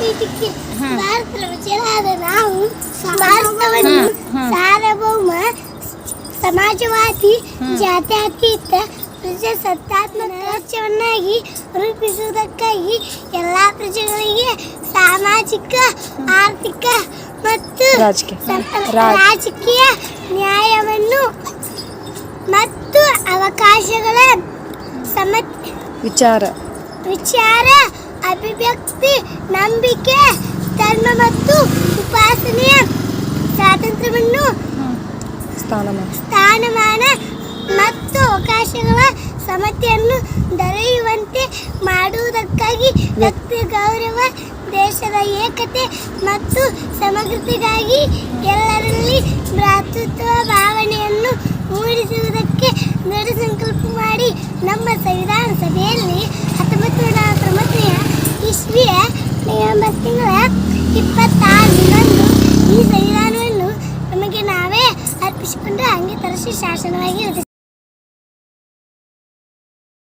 ಇದಕ್ಕೆ ಭಾರತದ ಪ್ರಜೆಗಳಾದ ನಾವು ಭಾರತವನ್ನು ಸಾರ್ವಭೌಮ ಸಮಾಜವಾದಿ ಜಾತ್ಯತೀತ ಪ್ರಜಾಸತ್ತಾತ್ಮಕ ರಾಜ್ಯವನ್ನಾಗಿ ರೂಪಿಸುವುದಕ್ಕಾಗಿ ಎಲ್ಲ ಪ್ರಜೆಗಳಿಗೆ ಸಾಮಾಜಿಕ ಆರ್ಥಿಕ ಮತ್ತು ರಾಜಕೀಯ ನ್ಯಾಯವನ್ನು ಮತ್ತು ಅವಕಾಶಗಳ ವಿಚಾರ ಅಭಿವ್ಯಕ್ತಿ ನಂಬಿಕೆ ಧರ್ಮ ಮತ್ತು ಉಪಾಸನೆಯ ಸ್ವಾತಂತ್ರ್ಯವನ್ನು ಸ್ಥಾನಮಾನ ಮತ್ತು ಅವಕಾಶಗಳ ಸಮತೆಯನ್ನು ದೊರೆಯುವಂತೆ ಮಾಡುವುದಕ್ಕಾಗಿ ವ್ಯಕ್ತಿ ಗೌರವ ದೇಶದ ಏಕತೆ ಮತ್ತು ಸಮಗ್ರತೆಗಾಗಿ ಎಲ್ಲರಲ್ಲಿ ಭ್ರಾತೃತ್ವ ಭಾವನೆಯನ್ನು ಮೂಡಿಸುವುದಕ್ಕೆ ದೃಢ ಸಂಕಲ್ಪ ಮಾಡಿ ನಮ್ಮ ಸಂವಿಧಾನ ಸಭೆಯಲ್ಲಿ 1949 ಇಸ್ವಿಯ ನವೆಂಬರ್ ತಿಂಗಳ 26ರಂದು ಈ ಸಂವಿಧಾನವನ್ನು ನಮಗೆ ನಾವೇ ಅರ್ಪಿಸಿಕೊಂಡು ಅಂಗೀಕರಿಸಿ ಶಾಸನವಾಗಿ